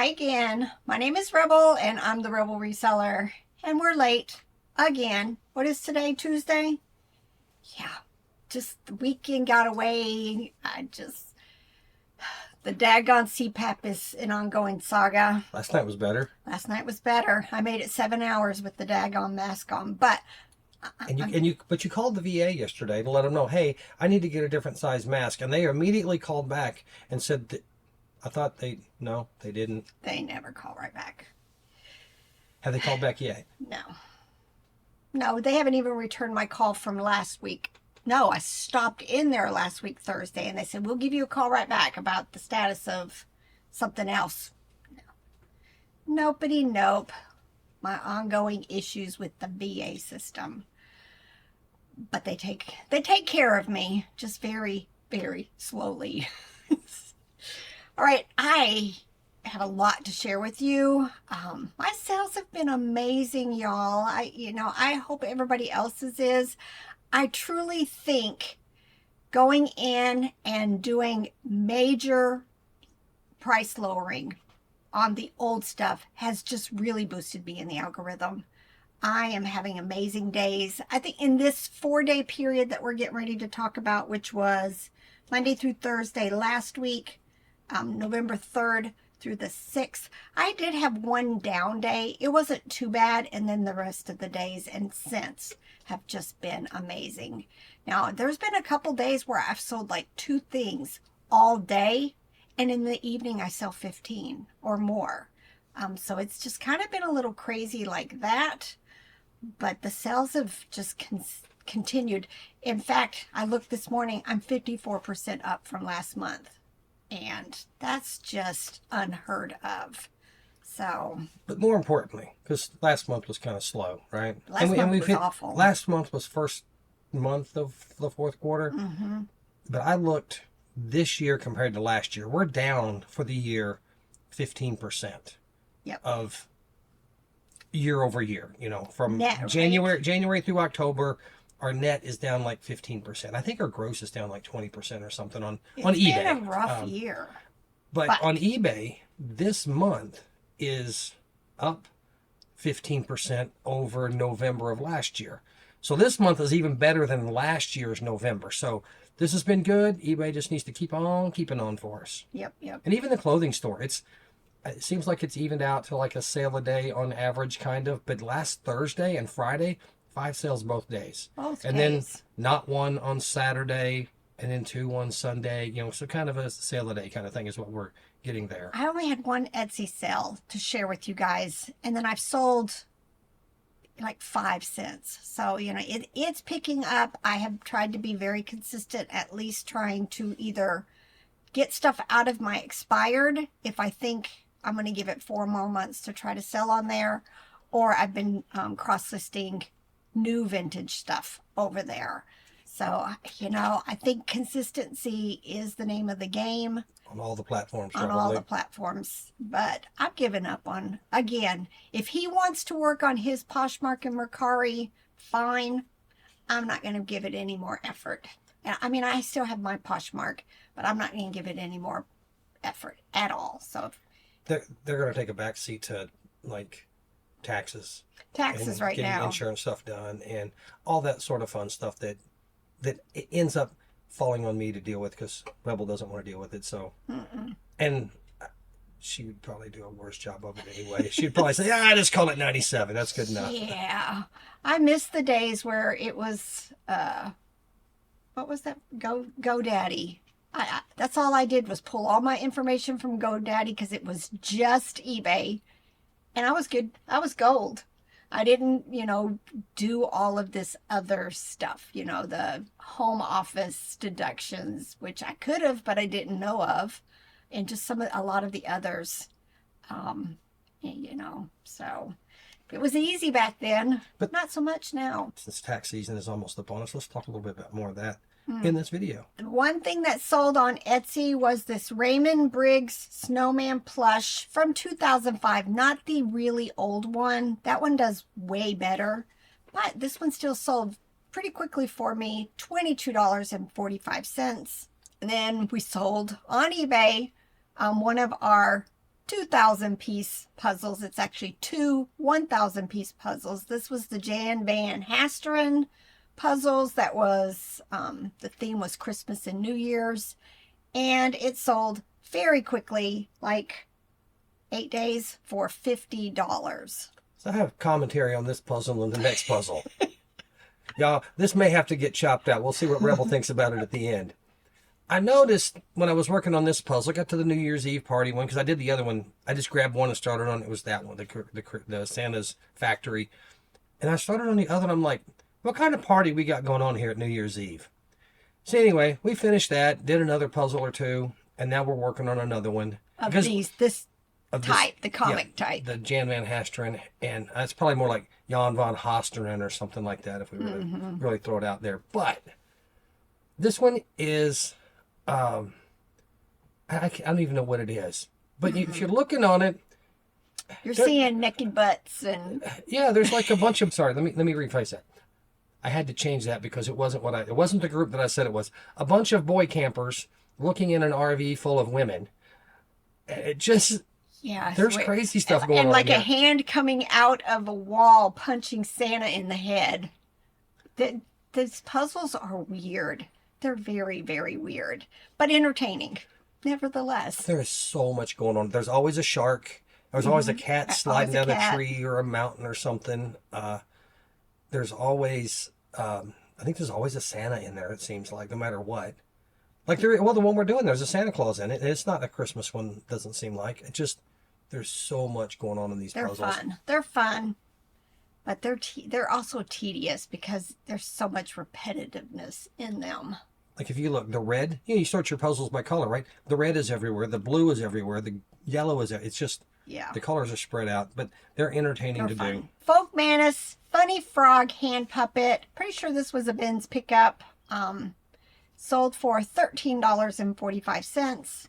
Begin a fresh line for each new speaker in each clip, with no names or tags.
Hi again. My name is Rebel and I'm the Rebel Reseller. And we're late again. What is today? Tuesday? Yeah, just the weekend got away. The daggone CPAP is an ongoing saga.
Last night was better.
Last night was better. I made it 7 hours with the daggone mask on. But
But you called the VA yesterday to let them know, hey, I need to get a different size mask, and they immediately called back and said that no, they didn't.
they never call right back.
Have they called back yet?
No, they haven't even returned my call from last week. No, I stopped in there last week, Thursday, and they said, we'll give you a call right back about the status of something else. No. Nopety nope. My ongoing issues with the VA system. But they take care of me, just very, very slowly. All right, I have a lot to share with you. My sales have been amazing, y'all. I hope everybody else's is. I truly think going in and doing major price lowering on the old stuff has just really boosted me in the algorithm. I am having amazing days. I think in this 4-day period that we're getting ready to talk about, which was Monday through Thursday last week, November 3rd through the 6th, I did have one down day. It wasn't too bad, and then the rest of the days and since have just been amazing. Now, there's been a couple days where I've sold like 2 things all day, and in the evening I sell 15 or more. So it's just kind of been a little crazy like that, but the sales have just continued. In fact, I looked this morning, I'm 54% up from last month. And that's just unheard of. So,
But more importantly, because last month was kind of slow, right?
Last month was awful.
Last month was first month of the fourth quarter.
Mm-hmm.
But I looked this year compared to last year. We're down for the year 15%.
Yep.
Of year over year. From
Net,
January through October, our net is down like 15%. I think our gross is down like 20% or something on eBay.
It's been a rough year.
But on eBay, this month is up 15% over November of last year. So this month is even better than last year's November. So this has been good. eBay just needs to keep on keeping on for us.
Yep.
And even the clothing store, it seems like it's evened out to like a sale a day on average, kind of. But last Thursday and Friday, 5 sales both days.
And
then not one on Saturday, and then 2 on Sunday. So kind of a sale a day kind of thing is what we're getting there.
I only had one Etsy sale to share with you guys, and then I've sold like 5 cents. So, it's picking up. I have tried to be very consistent, at least trying to either get stuff out of my expired, if I think I'm going to give it 4 more months to try to sell on there, or I've been cross-listing new vintage stuff over there. So, I think consistency is the name of the game.
On all the platforms,
probably. On all the platforms. But I've given up on, again, if he wants to work on his Poshmark and Mercari, fine. I'm not going to give it any more effort. I mean, I still have my Poshmark, but I'm not going to give it any more effort at all. So
they're going to take a back seat to, like, taxes
right now,
getting insurance stuff done, and all that sort of fun stuff that it ends up falling on me to deal with because Rebel doesn't want to deal with it. So, and she would probably do a worse job of it anyway. She'd probably say, "I just call it 97. That's good enough."
Yeah, I miss the days where it was what was that? GoDaddy. That's all I did was pull all my information from GoDaddy because it was just eBay. And I was good. I was gold. I didn't, do all of this other stuff, the home office deductions, which I could have, but I didn't know of. And just a lot of the others, so it was easy back then, but not so much now.
Since tax season is almost upon us, let's talk a little bit about more of that in this video.
One thing that sold on Etsy was this Raymond Briggs Snowman plush from 2005, not the really old one. That one does way better, but this one still sold pretty quickly for me, $22.45. And then we sold on eBay one of our 2,000 piece puzzles. It's actually two 1,000 piece puzzles. This was the Jan Van Hasteren puzzles. That was, the theme was Christmas and New Year's. And it sold very quickly, like 8 days, for $50.
So I have commentary on this puzzle and the next puzzle. Y'all, this may have to get chopped out. We'll see what Rebel thinks about it at the end. I noticed when I was working on this puzzle, I got to the New Year's Eve party one, because I did the other one. I just grabbed one and started on it. It was that one, the Santa's Factory. And I started on the other, and I'm like, what kind of party we got going on here at New Year's Eve? So anyway, we finished that, did another puzzle or two, and now we're working on another one.
Of this type, the comic type.
The Jan Van Hasteren, and it's probably more like Jan van Hasteren or something like that if we really throw it out there. But this one is, I don't even know what it is. But if you're looking on it,
you're seeing naked butts and
yeah, there's like a bunch of. Sorry, let me rephrase that. I had to change that because it wasn't it wasn't the group that I said it was. A bunch of boy campers looking in an RV full of women. It just.
Yeah,
there's crazy stuff going on.
And like a hand coming out of a wall punching Santa in the head. These puzzles are weird. They're very, very weird, but entertaining, nevertheless.
There is so much going on. There's always a shark. There's always a cat sliding down a tree or a mountain or something. There's always, I think there's always a Santa in there, it seems like, no matter what. Like, the one we're doing, there's a Santa Claus in it. It's not a Christmas one, doesn't seem like. It just, there's so much going on in these puzzles.
They're fun. But they're also tedious because there's so much repetitiveness in them.
Like if you look, the red, you sort your puzzles by color, right? The red is everywhere. The blue is everywhere. The yellow is, it's just, the colors are spread out. But they're entertaining to do.
Folk Manus, Funny Frog Hand Puppet. Pretty sure this was a Ben's pickup. Sold for $13.45.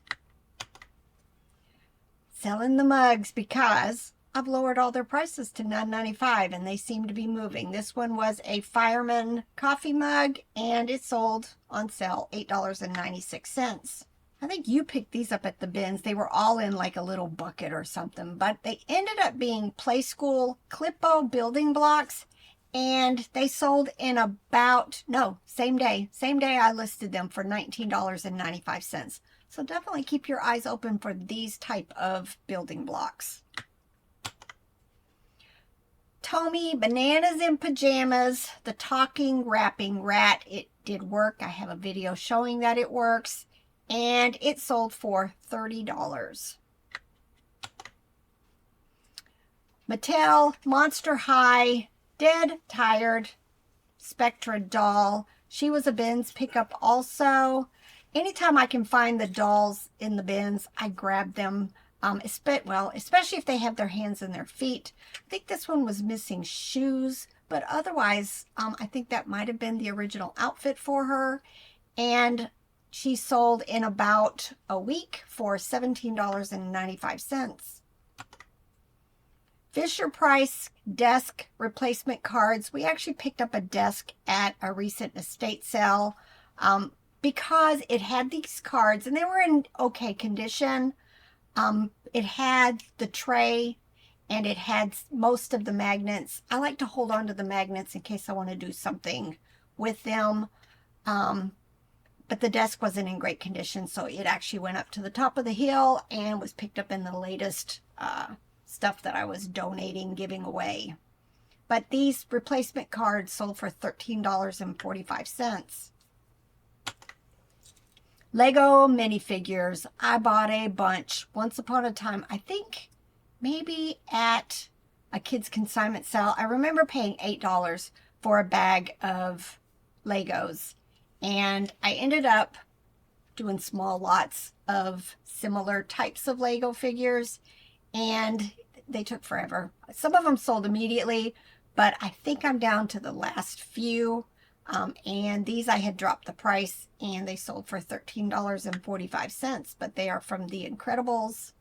Selling the mugs because I've lowered all their prices to $9.95 and they seem to be moving. This one was a Fireman coffee mug and it sold on sale $8.96. I think you picked these up at the bins. They were all in like a little bucket or something, but they ended up being Play School Clippo building blocks, and they sold in same day I listed them for $19.95. So definitely keep your eyes open for these type of building blocks. Tommy Bananas in Pajamas, the talking wrapping rat. It did work. I have a video showing that it works. And it sold for $30. Mattel Monster High Dead Tired Spectra doll. She was a Ben's pickup also. Anytime I can find the dolls in the bins, I grab them. Especially if they have their hands and their feet. I think this one was missing shoes, but otherwise, I think that might have been the original outfit for her. And she sold in about a week for $17.95. Fisher-Price desk replacement cards. We actually picked up a desk at a recent estate sale because it had these cards and they were in okay condition. It had the tray and it had most of the magnets. I like to hold on to the magnets in case I want to do something with them. But the desk wasn't in great condition, so it actually went up to the top of the hill and was picked up in the latest stuff that I was donating, giving away. But these replacement cards sold for $13.45. Lego minifigures. I bought a bunch once upon a time. I think maybe at a kids consignment sale. I remember paying $8 for a bag of Legos. And I ended up doing small lots of similar types of Lego figures. And they took forever. Some of them sold immediately, but I think I'm down to the last few. And these I had dropped the price and they sold for $13.45, but they are from The Incredibles.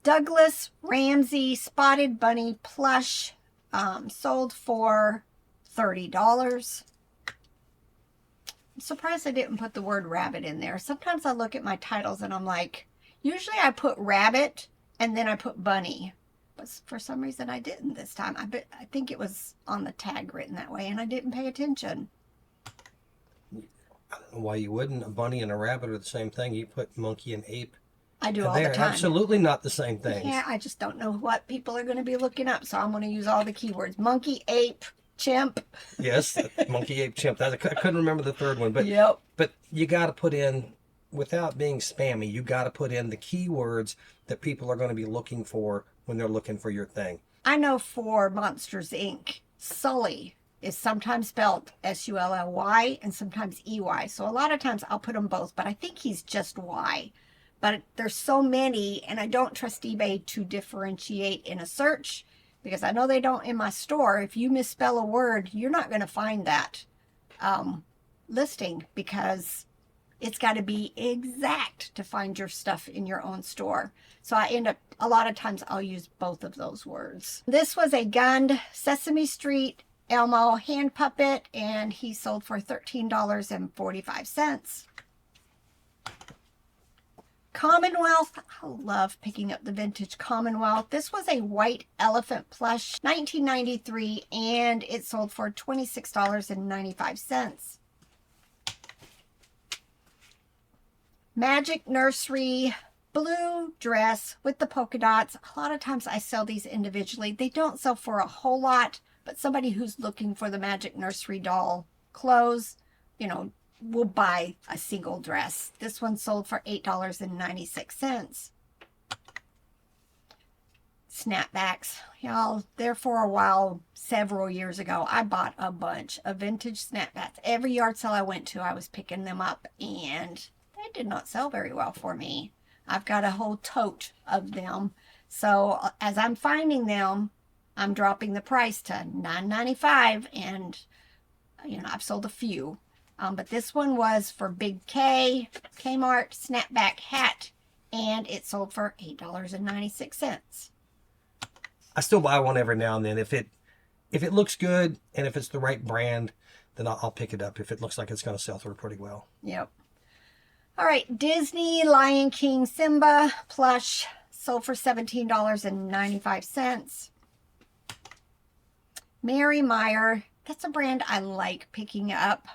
Douglas Ramsey Spotted Bunny plush sold for $30. I'm surprised I didn't put the word rabbit in there. Sometimes I look at my titles and I'm like, Usually I put rabbit and then I put bunny. But for some reason I didn't this time. I think it was on the tag written that way and I didn't pay attention.
I don't know why you wouldn't. A bunny and a rabbit are the same thing. You put monkey and ape.
I do
And
all
they
the
are
time.
absolutely not the same things.
Yeah, I just don't know what people are going to be looking up, so I'm going to use all the keywords. Monkey, ape, chimp.
Yes, monkey, ape, chimp. I couldn't remember the third one, but
Yep.
but you got to put in, without being spammy, you got to put in the keywords that people are going to be looking for when they're looking for your thing.
I know for Monsters Inc., Sully is sometimes spelled Sully and sometimes EY. So a lot of times I'll put them both, but I think he's just Y. But there's so many, and I don't trust eBay to differentiate in a search because I know they don't in my store. If you misspell a word, you're not going to find that listing because it's got to be exact to find your stuff in your own store. So I end up, a lot of times I'll use both of those words. This was a gunned Sesame Street Elmo hand puppet, and he sold for $13.45. Commonwealth, I love picking up the vintage Commonwealth. This was a white elephant plush, 1993, and it sold for $26.95. Magic Nursery blue dress with the polka dots. A lot of times I sell these individually. They don't sell for a whole lot, but somebody who's looking for the Magic Nursery doll clothes, you know, will buy a single dress. This one sold for $8.96. Snapbacks. Y'all, there for a while, several years ago, I bought a bunch of vintage snapbacks. Every yard sale I went to, I was picking them up, and they did not sell very well for me. I've got a whole tote of them. So as I'm finding them, I'm dropping the price to $9.95, and you know, I've sold a few. But this one was for Big K, Kmart snapback hat, and it sold for $8.96.
I still buy one every now and then. If it looks good and if it's the right brand, then I'll pick it up if it looks like it's going to sell through pretty well.
Yep. All right, Disney Lion King Simba plush sold for $17.95. Mary Meyer, that's a brand I like picking up.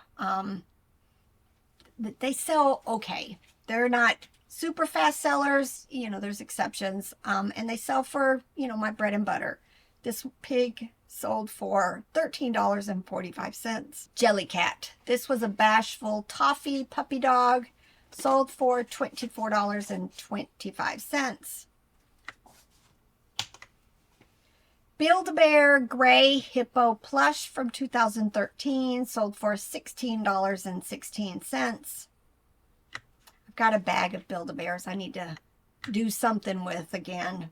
They sell okay. They're not super fast sellers. You know, there's exceptions. And they sell for, you know, my bread and butter. This pig sold for $13.45. Jellycat. This was a bashful toffee puppy dog. Sold for $24.25. Build-A-Bear Gray Hippo Plush from 2013 sold for $16.16. I've got a bag of Build-A-Bears I need to do something with again.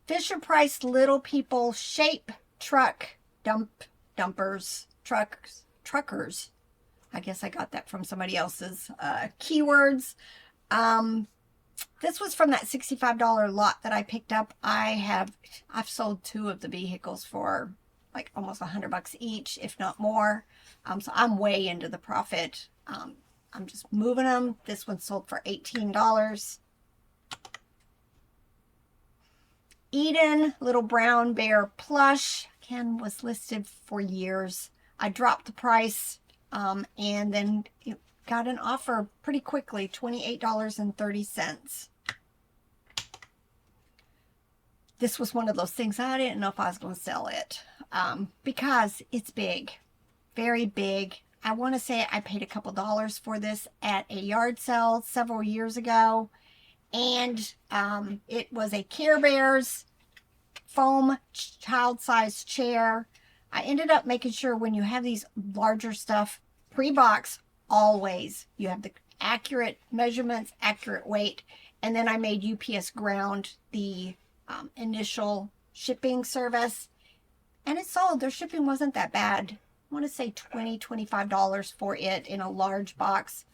Fisher-Price Little People Shape Truck Truckers. I guess I got that from somebody else's keywords. This was from that $65 lot that I picked up. I've sold two of the vehicles for like almost $100 each, if not more. So I'm way into the profit. I'm just moving them. This one sold for $18. Eden Little Brown Bear Plush, again, was listed for years. I dropped the price and then got an offer pretty quickly, $28.30. This was one of those things I didn't know if I was going to sell it because it's big, very big. I want to say I paid a couple dollars for this at a yard sale several years ago, and it was a Care Bears foam child-sized chair. I ended up making sure when you have these larger stuff, pre-box, always you have the accurate measurements, accurate weight, and then I made UPS ground the initial shipping service, and it sold. Their shipping wasn't that bad. I want to say $25 for it in a large box,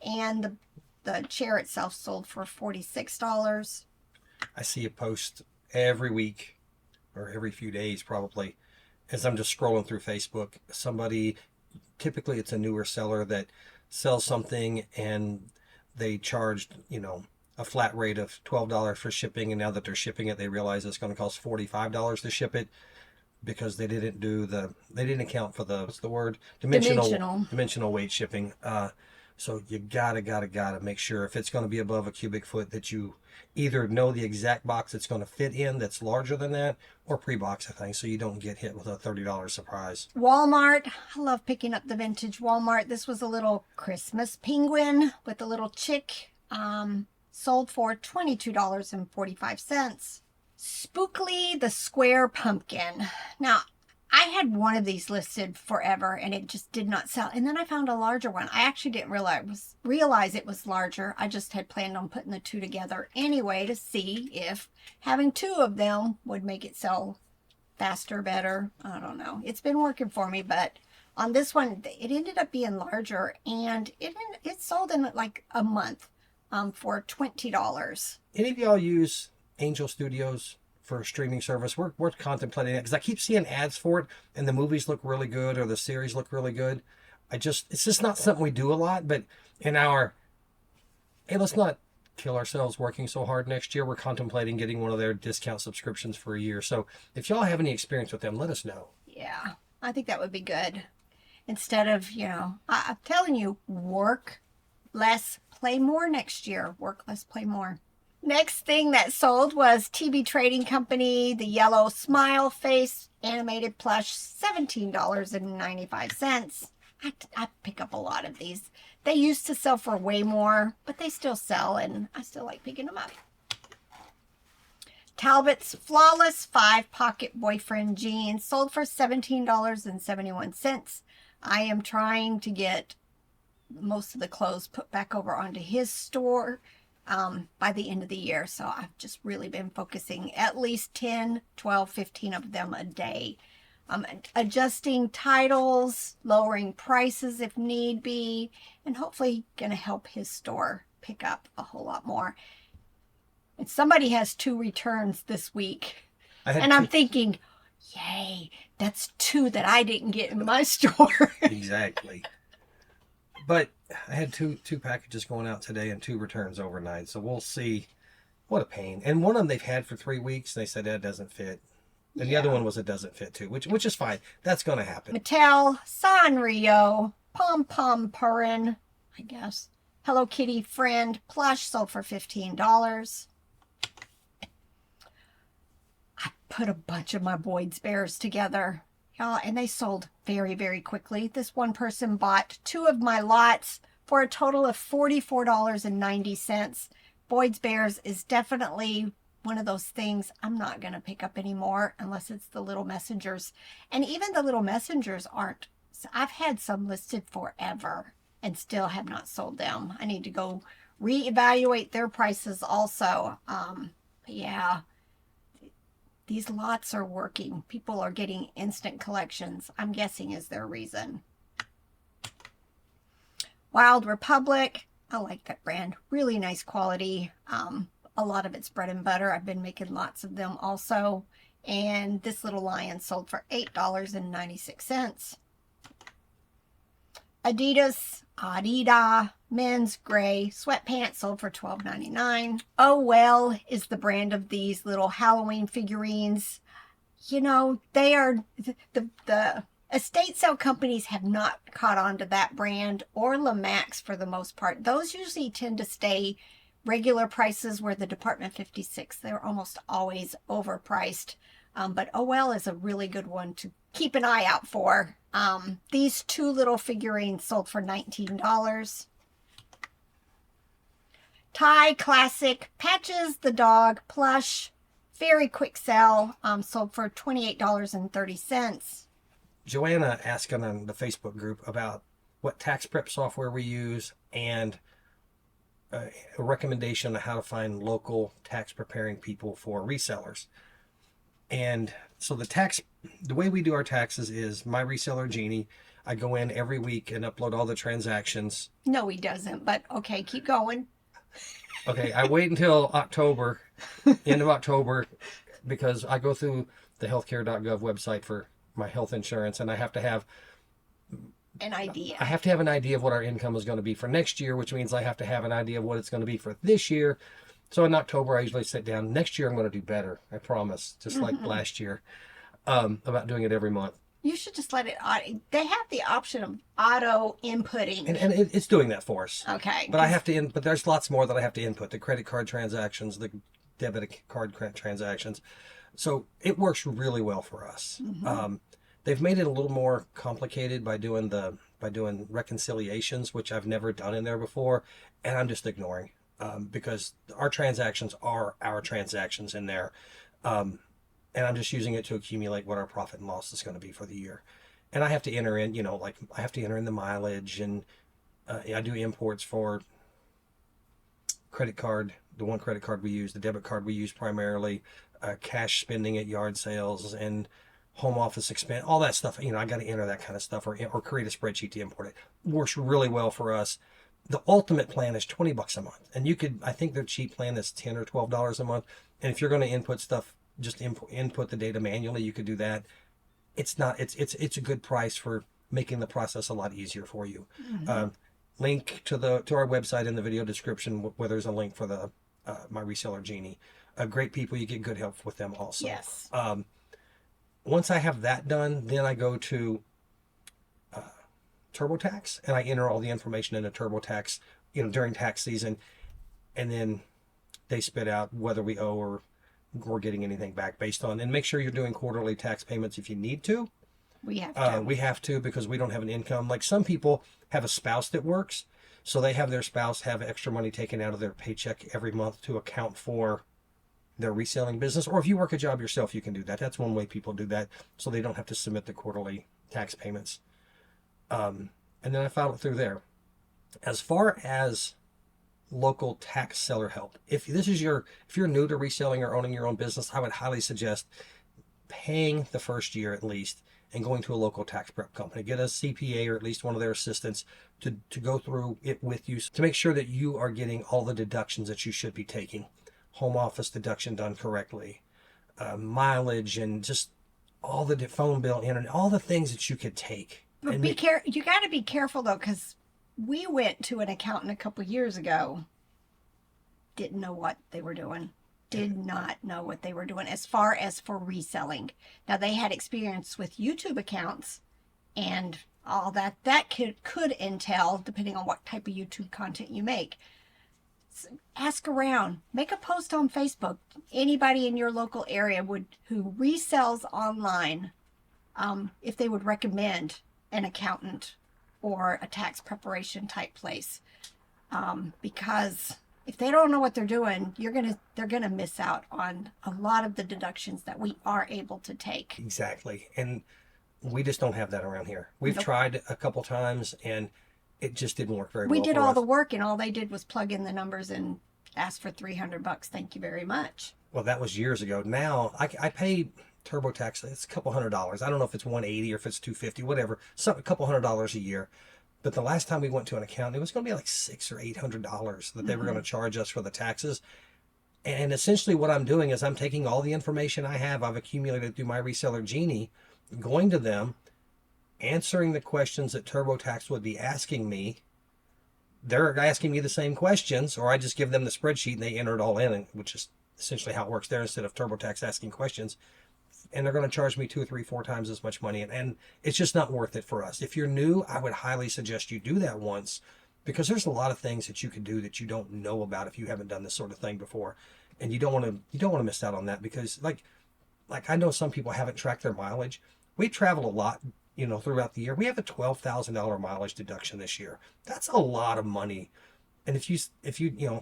and the chair itself sold for $46.
I see a post every week or every few days probably as I'm just scrolling through Facebook. Somebody, typically it's a newer seller that sells something and they charged, you know, a flat rate of $12 for shipping, and now that they're shipping it, they realize it's going to cost $45 to ship it because they didn't account for the, what's the word, dimensional weight shipping. So you gotta make sure if it's going to be above a cubic foot that you either know the exact box it's going to fit in that's larger than that, or pre-box a thing so you don't get hit with a $30 surprise.
Walmart. I love picking up the vintage Walmart. This was a little Christmas penguin with a little chick. Sold for $22.45. Spookily the square pumpkin. Now, I had one of these listed forever and it just did not sell. And then I found a larger one. I actually didn't realize it was larger. I just had planned on putting the two together anyway to see if having two of them would make it sell faster, better. I don't know. It's been working for me, but on this one, it ended up being larger and it sold in like a month for $20.
Any of y'all use Angel Studios for a streaming service? We're contemplating it because I keep seeing ads for it and the movies look really good or the series look really good. It's just not something we do a lot, but hey, let's not kill ourselves working so hard next year. We're contemplating getting one of their discount subscriptions for a year. So if y'all have any experience with them, let us know.
Yeah, I think that would be good. Instead of, I'm telling you, work less, play more next year. Work less, play more. Next thing that sold was TV Trading Company, the yellow smile face animated plush, $17.95. I pick up a lot of these. They used to sell for way more, but they still sell, and I still like picking them up. Talbot's Flawless 5-Pocket Boyfriend Jeans sold for $17.71. I am trying to get most of the clothes put back over onto his store by the end of the year. So I've just really been focusing at least 10, 12, 15 of them a day. Adjusting titles, lowering prices if need be, and hopefully going to help his store pick up a whole lot more. And somebody has 2 returns this week. I'm thinking, yay, that's 2 that I didn't get in my store.
Exactly. But I had two packages going out today and 2 returns overnight. So we'll see. What a pain. And one of them they've had for 3 weeks. They said that doesn't fit. And the other one was it doesn't fit too, which is fine. That's going to happen.
Mattel, Sanrio, Pom Pom Purin, I guess. Hello Kitty Friend plush sold for $15. I put a bunch of my Boyd's Bears together. And they sold very, very quickly. This one person bought 2 of my lots for a total of $44.90. Boyd's Bears is definitely one of those things I'm not going to pick up anymore unless it's the little messengers. And even the little messengers aren't. I've had some listed forever and still have not sold them. I need to go reevaluate their prices also. But yeah. These lots are working. People are getting instant collections, I'm guessing is their reason. Wild Republic. I like that brand. Really nice quality. A lot of it's bread and butter. I've been making lots of them also. And this little lion sold for $8.96. Adidas men's gray sweatpants sold for $12.99. Oh Well is the brand of these little Halloween figurines. They are the estate sale companies have not caught on to that brand, or Lamax for the most part. Those usually tend to stay regular prices, where the Department 56, they're almost always overpriced. But Oh Well is a really good one to keep an eye out for. These 2 little figurines sold for $19. Thai Classic Patches the Dog plush, very quick sell, sold for $28.30.
Joanna asking on the Facebook group about what tax prep software we use and a recommendation on how to find local tax preparing people for resellers. And so the way we do our taxes is my Reseller Genie. I go in every week and upload all the transactions.
No, he doesn't, but okay, keep going.
Okay, I wait until October, end of October, because I go through the healthcare.gov website for my health insurance, and I have to have
an idea.
I have to have an idea of what our income is going to be for next year, which means I have to have an idea of what it's going to be for this year. So in October, I usually sit down. Next year, I'm going to do better. I promise. Just like last year, about doing it every month.
You should just let it. They have the option of auto inputting.
And it's doing that for us.
Okay.
But I have to but there's lots more that I have to input. The credit card transactions, the debit card transactions. So it works really well for us. They've made it a little more complicated by doing reconciliations, which I've never done in there before, and I'm just ignoring because our transactions are our transactions in there, and I'm just using it to accumulate what our profit and loss is going to be for the year. And I have to enter in, like I have to enter in the mileage, and I do imports for credit card, the one credit card we use, the debit card we use primarily, cash spending at yard sales, and home office expense, all that stuff. I got to enter that kind of stuff or create a spreadsheet to import it. Works really well for us. The ultimate plan is $20 a month, and I think their cheap plan is $10 or $12 a month. And if you're going to input stuff, just input the data manually, you could do that. It's a good price for making the process a lot easier for you. Link to our website in the video description where there's a link for the my Reseller Genie. Great people, you get good help with them also.
Yes.
Once I have that done, then I go to TurboTax and I enter all the information into TurboTax, during tax season, and then they spit out whether we owe or we're getting anything back based on, and make sure you're doing quarterly tax payments if you need to.
We have to.
We have to because we don't have an income. Like some people have a spouse that works, so they have their spouse have extra money taken out of their paycheck every month to account for their reselling business. Or if you work a job yourself, you can do that. That's one way people do that, so they don't have to submit the quarterly tax payments. And then I file it through there. As far as local tax seller help, if you're new to reselling or owning your own business, I would highly suggest paying the first year at least and going to a local tax prep company. Get a CPA or at least one of their assistants to go through it with you to make sure that you are getting all the deductions that you should be taking. Home office deduction done correctly, mileage, and just all the phone bill and all the things that you could take.
But you got to be careful though, because we went to an accountant a couple years ago. Didn't know what they were doing. Did not know what they were doing as far as for reselling. Now they had experience with YouTube accounts and all that. That could entail, depending on what type of YouTube content you make. Ask around. Make a post on Facebook. Anybody in your local area who resells online, if they would recommend an accountant or a tax preparation type place, because if they don't know what they're doing, they're gonna miss out on a lot of the deductions that we are able to take.
Exactly, and we just don't have that around here. We've tried a couple times, and it just didn't work very well.
We did all the work, and all they did was plug in the numbers and ask for $300. Thank you very much.
Well, that was years ago. Now I pay TurboTax. It's a couple $100. I don't know if it's $180 or if it's $250, whatever. A couple $100 a year. But the last time we went to an accountant, it was going to be like $600 or $800 that they were going to charge us for the taxes. And essentially what I'm doing is I'm taking all the information I've accumulated through my Reseller Genie, going to them, answering the questions that TurboTax would be asking me. They're asking me the same questions, or I just give them the spreadsheet and they enter it all in, which is essentially how it works there instead of TurboTax asking questions. And they're going to charge me 2 or 3, 4 times as much money. And it's just not worth it for us. If you're new, I would highly suggest you do that once, because there's a lot of things that you can do that you don't know about if you haven't done this sort of thing before. And you don't want to miss out on that, because like I know some people haven't tracked their mileage. We travel a lot, throughout the year. We have a $12,000 mileage deduction this year. That's a lot of money. And if you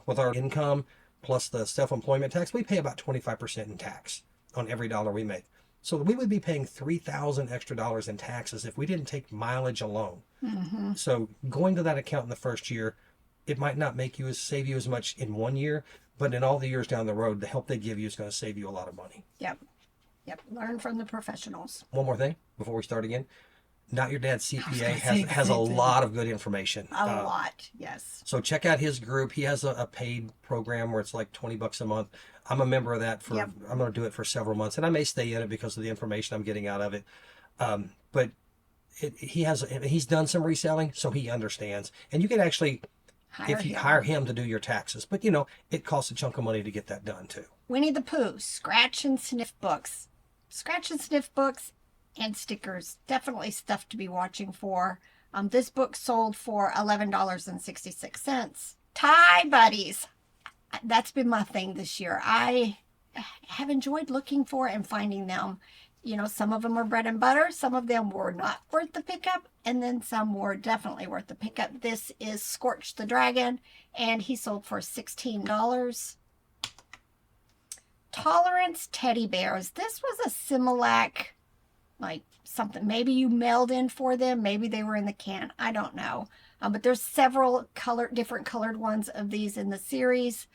with our income plus the self-employment tax, we pay about 25% in tax on every dollar we make. So we would be paying $3,000 extra dollars in taxes if we didn't take mileage alone. Mm-hmm. So going to that account in the first year, it might not save you as much in 1 year, but in all the years down the road, the help they give you is going to save you a lot of money.
Yep. Learn from the professionals.
One more thing before we start again. Not Your Dad's CPA has a lot of good information.
A lot, yes.
So check out his group. He has a paid program where it's like $20 a month. I'm a member of that I'm going to do it for several months, and I may stay in it because of the information I'm getting out of it. But he's done some reselling, so he understands. And you can actually if you hire him to do your taxes. But, it costs a chunk of money to get that done, too.
Winnie the Pooh, scratch and sniff books. Scratch and sniff books and stickers. Definitely stuff to be watching for. This book sold for $11.66. Tie Buddies. That's been my thing this year. I have enjoyed looking for and finding them. Some of them are bread and butter. Some of them were not worth the pickup. And then some were definitely worth the pickup. This is Scorch the Dragon. And he sold for $16. Tolerance teddy bears. This was a Similac, like something. Maybe you mailed in for them. Maybe they were in the can. I don't know. But there's several different colored ones of these in the series.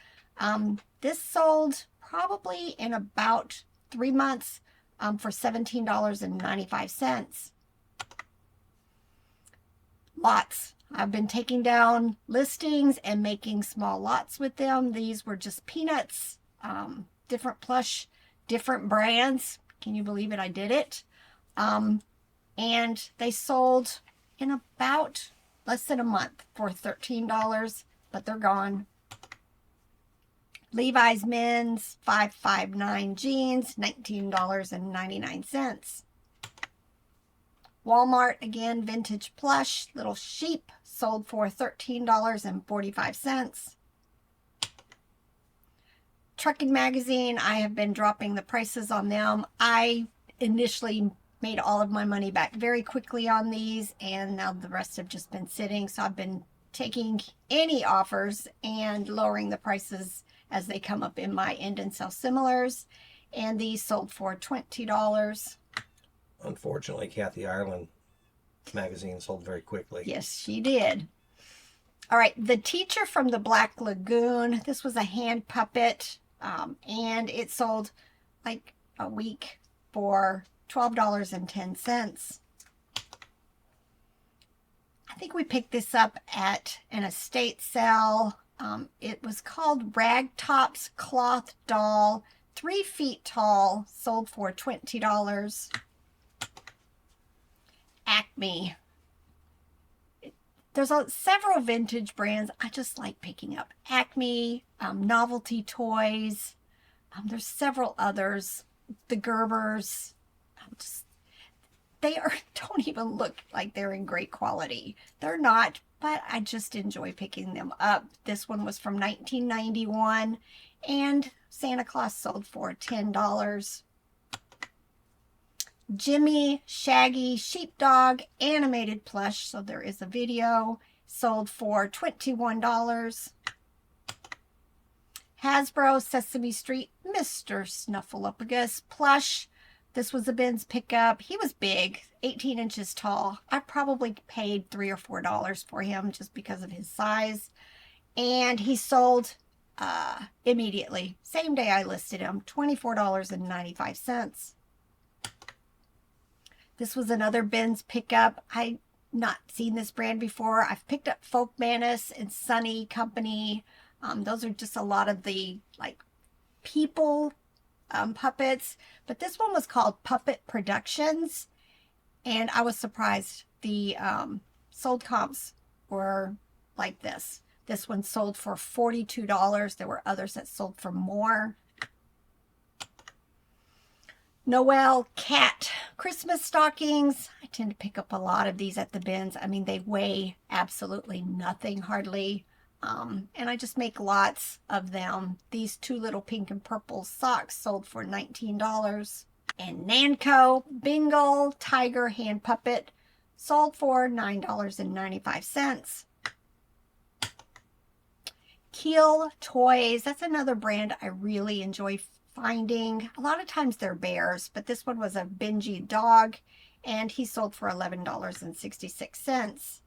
This sold probably in about 3 months for $17.95. Lots. I've been taking down listings and making small lots with them. These were just peanuts, different plush, different brands. Can you believe it? I did it. And they sold in about less than a month for $13, but they're gone. Levi's men's 559 jeans, $19.99. Walmart, again, vintage plush, little sheep, sold for $13.45. Trucking Magazine, I have been dropping the prices on them. I initially made all of my money back very quickly on these, and now the rest have just been sitting. So I've been taking any offers and lowering the prices as they come up in my end and sell similars. And these sold for $20.
Unfortunately, Kathy Ireland magazine sold very quickly.
Yes, she did. All right, The Teacher from the Black Lagoon. This was a hand puppet, and it sold like a week for $12.10. I think we picked this up at an estate sale. It was called Ragtop's Cloth Doll, 3 feet tall, sold for $20. Acme. There's several vintage brands I just like picking up. Acme, Novelty Toys. There's several others. The Gerbers. They don't even look like they're in great quality. They're not, but I just enjoy picking them up. This one was from 1991, and Santa Claus sold for $10. Jimmy Shaggy Sheepdog animated plush, so there is a video, sold for $21. Hasbro Sesame Street Mr. Snuffleupagus plush. This was a Ben's pickup. He was big, 18 inches tall. I probably paid $3 or $4 for him just because of his size. And he sold immediately. Same day I listed him, $24.95. This was another Ben's pickup. I've not seen this brand before. I've picked up Folk Manus and Sunny Company. Those are just a lot of the like people puppets. But this one was called Puppet Productions. And I was surprised. The sold comps were like this. This one sold for $42. There were others that sold for more. Noel Cat Christmas stockings. I tend to pick up a lot of these at the bins. I mean, they weigh absolutely nothing hardly. And I just make lots of them. These 2 little pink and purple socks sold for $19. And Nanco Bengal Tiger Hand Puppet sold for $9.95. Keel Toys. That's another brand I really enjoy finding. A lot of times they're bears, but this one was a Benji dog, and he sold for $11.66.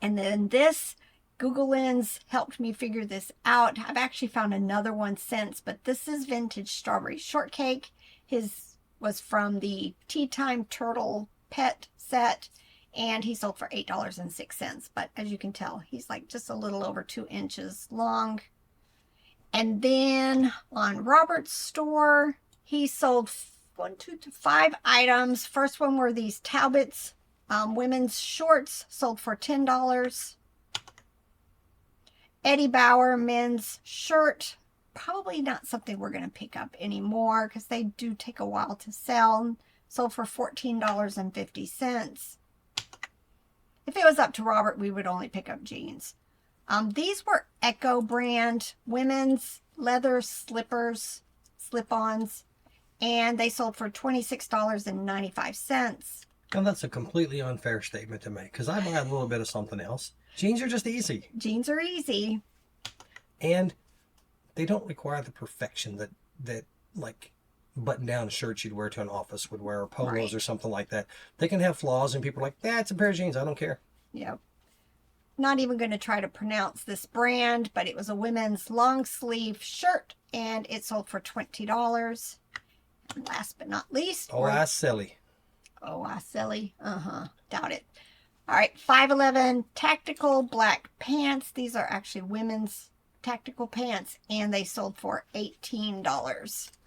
And then this, Google Lens helped me figure this out. I've actually found another one since, but this is vintage strawberry shortcake. His was from the Tea Time Turtle Pet set, and he sold for $8.06. But as you can tell, he's like just a little over 2 inches long. And then on Robert's store, he sold 5 items. First one were these Talbots Women's shorts sold for $10. Eddie Bauer men's shirt, probably not something we're going to pick up anymore because they do take a while to sell. Sold for $14.50. If it was up to Robert, we would only pick up jeans. These were Echo brand women's leather slippers, slip-ons, and they sold for $26.95.
Now that's a completely unfair statement to make because I buy a little bit of something else. Jeans are just easy.
Jeans are easy.
And they don't require the perfection that like button-down shirts you'd wear to an office would wear, or polos
Right.
or something like that. They can have flaws, and people are like, yeah, it's a pair of jeans. I don't care.
Yep. Not even going to try to pronounce this brand, but it was a women's long sleeve shirt, and it sold for $20. And last but not least,
Oh, that's silly.
oh, I silly. Doubt it. All right, 511 tactical black pants. These are actually women's tactical pants, and they sold for $18.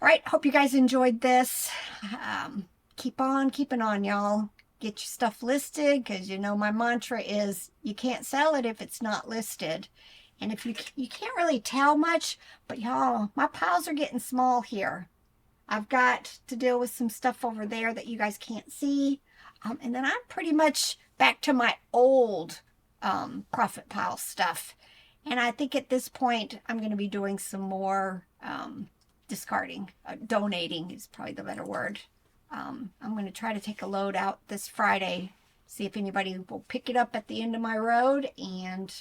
All right, hope you guys enjoyed this. Keep on keeping on, y'all. Get your stuff listed, because you know my mantra is you can't sell it if it's not listed. And if you can't really tell much, but y'all, my piles are getting small here. I've got to deal with some stuff over there that you guys can't see. And then I'm pretty much back to my old profit pile stuff. And I think at this point, I'm going to be doing some more discarding. Donating is probably the better word. I'm going to try to take a load out this Friday. See if anybody will pick it up at the end of my road and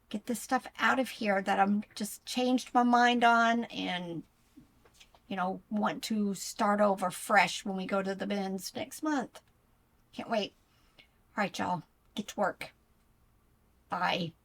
get this stuff out of here that I'm just changed my mind on and, you know, want to start over fresh when we go to the bins next month. Can't wait. All right, y'all. Get to work. Bye.